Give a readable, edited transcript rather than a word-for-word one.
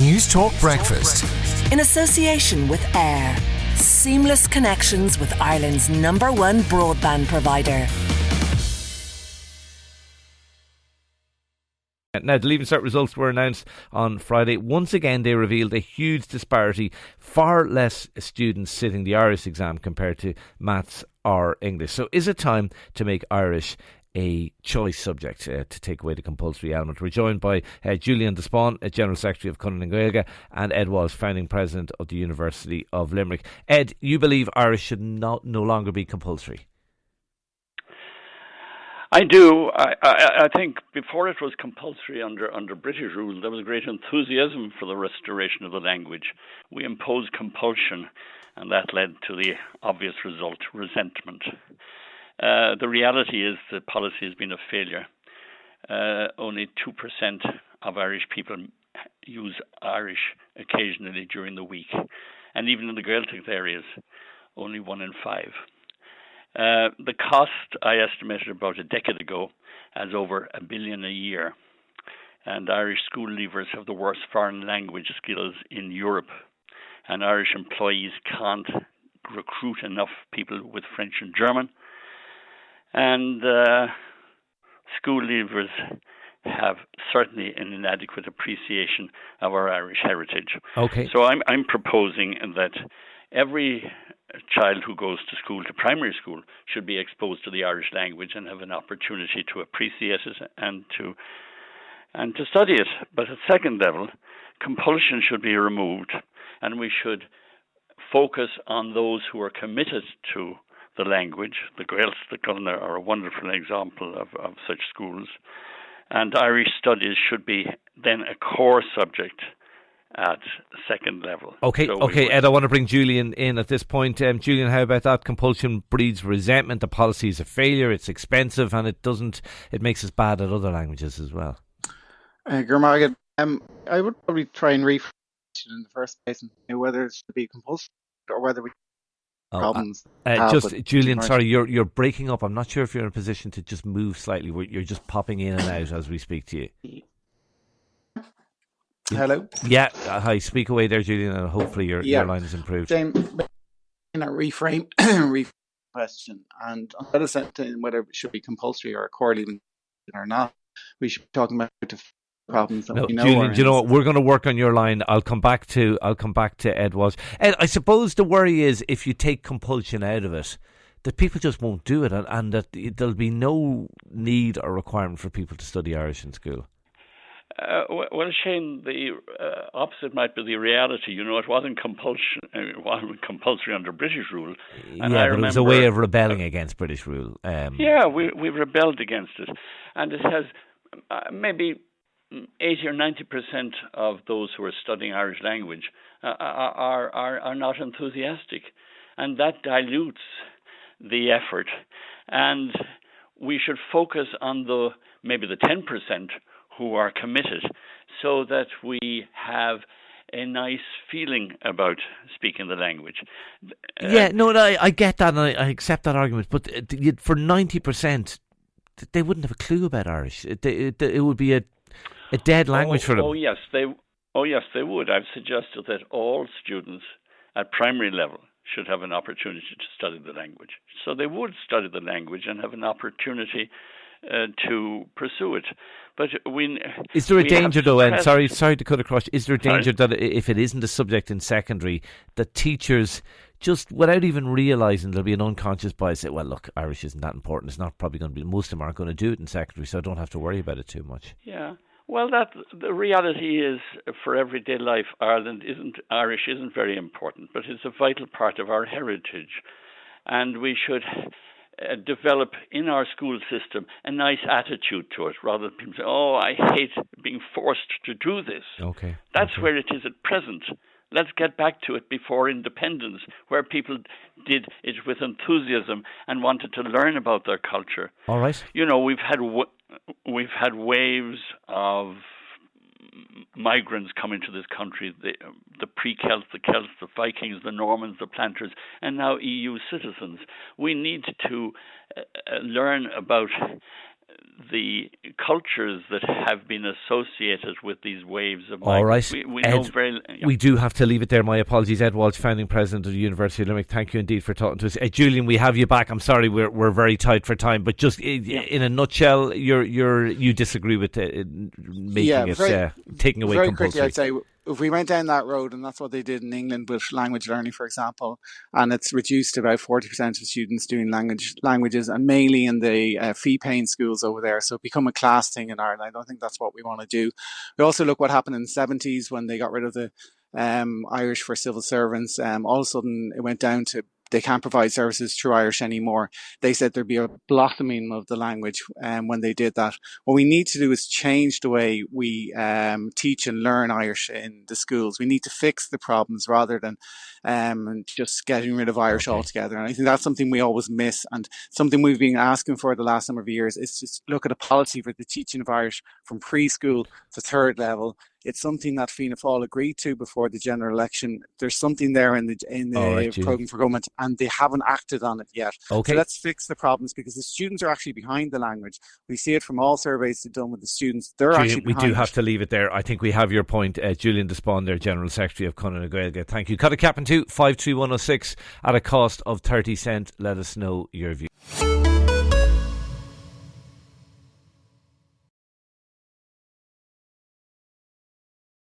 News Talk Breakfast. In association with AIR. Seamless connections with Ireland's #1 broadband provider. Now, the Leaving Cert results were announced on Friday. Once again, they revealed a huge disparity. Far less students sitting the Irish exam compared to maths or English. So is it time to make Irish a choice subject to take away the compulsory element? We're joined by Julian Despon, General Secretary of Cumann na Gaeilge, and Ed Walsh, Founding President of the University of Limerick. Ed, you believe Irish should no longer be compulsory? I do. I think before it was compulsory under British rule, there was great enthusiasm for the restoration of the language. We imposed compulsion, and that led to the obvious result, resentment. The reality is the policy has been a failure. Only 2% of Irish people use Irish occasionally during the week. And even in the Gaeltacht areas, only 1 in 5. The cost, I estimated about a decade ago, as over $1 billion a year. And Irish school leavers have the worst foreign language skills in Europe. And Irish employees can't recruit enough people with French and German. And school leavers have certainly an inadequate appreciation of our Irish heritage. Okay. So I'm proposing that every child who goes to school, to primary school, should be exposed to the Irish language and have an opportunity to appreciate it and to study it. But at second level, compulsion should be removed, and we should focus on those who are committed to the language. The Gaels, the Cullen are a wonderful example of such schools. And Irish studies should be then a core subject at second level. Okay, Ed, I want to bring Julian in at this point. Julian, how about that? Compulsion breeds resentment. The policy is a failure. It's expensive, and it makes us bad at other languages as well. Gurmagad, I would probably try and rephrase it in the first place and say whether it should be compulsory or whether we problems. Julian, sorry, you're breaking up. I'm not sure if you're in a position to just move slightly. You're just popping in and out as we speak to you. Hello? Yeah, hi, speak away there, Julian, and hopefully your line is improved. James, reframe the question, and instead of whether it should be compulsory or a core leaving or not, we should be talking about the problems that we know. Julian, do you know what? We're going to work on your line. I'll come back to Ed Walsh. Ed, I suppose the worry is if you take compulsion out of it, that people just won't do it, and that there'll be no need or requirement for people to study Irish in school. Well, Shane, the opposite might be the reality. You know, it wasn't compulsion. It wasn't compulsory under British rule. And yeah, but it was a way of rebelling against British rule. Yeah, we rebelled against it, and it has maybe 80 or 90% of those who are studying Irish language are not enthusiastic, and that dilutes the effort. And we should focus on maybe the 10% who are committed, so that we have a nice feeling about speaking the language. I get that, and I accept that argument. But for 90%, they wouldn't have a clue about Irish. It would be a dead language for them. Oh yes, they would. I've suggested that all students at primary level should have an opportunity to study the language. So they would study the language and have an opportunity to pursue it. But is there a danger, though? And sorry to cut across. Is there a danger that if it isn't a subject in secondary, that teachers just without even realising there'll be an unconscious bias say, well, look, Irish isn't that important. It's not probably going to be. Most of them aren't going to do it in secondary, so I don't have to worry about it too much. Yeah. Well, the reality is, for everyday life, Irish isn't very important, but it's a vital part of our heritage, and we should develop in our school system a nice attitude to it, rather than people say, "Oh, I hate being forced to do this." Okay, that's where it is at present. Let's get back to it before independence, where people did it with enthusiasm and wanted to learn about their culture. All right. You know, we've had waves of migrants coming to this country, the pre-Celts, the Celts, the Vikings, the Normans, the planters, and now EU citizens. We need to learn about the cultures that have been associated with these waves of migrants. All right. We Ed, know very. We do have to leave it there. My apologies. Ed Walsh, founding president of the University of Limerick. Thank you indeed for talking to us. Julian, we have you back. I'm sorry, we're very tight for time, but just in a nutshell, you disagree with making it taking away very compulsory. Quickly, I'd say if we went down that road, and that's what they did in England with language learning, for example, and it's reduced to about 40% of students doing languages, and mainly in the fee-paying schools over there. So become a class thing in Ireland. I don't think that's what we want to do. We also look what happened in the 70s when they got rid of the Irish for civil servants. All of a sudden, it went down to they can't provide services through Irish anymore. They said there'd be a blossoming of the language when they did that. What we need to do is change the way we teach and learn Irish in the schools. We need to fix the problems rather than just getting rid of Irish altogether. And I think that's something we always miss, and something we've been asking for the last number of years is just look at a policy for the teaching of Irish from preschool to third level. It's something that Fianna Fáil agreed to before the general election. There's something there in the programme for government, and they haven't acted on it yet. Okay. So let's fix the problems, because the students are actually behind the language. We see it from all surveys they've done with the students. They're Julian, actually behind. We do have to leave it there. I think we have your point. Julian Despond, their General Secretary of Cumann na Gaeilge. Thank you. Cut Captain 2 53106 at a cost of 30 cents. Let us know your view.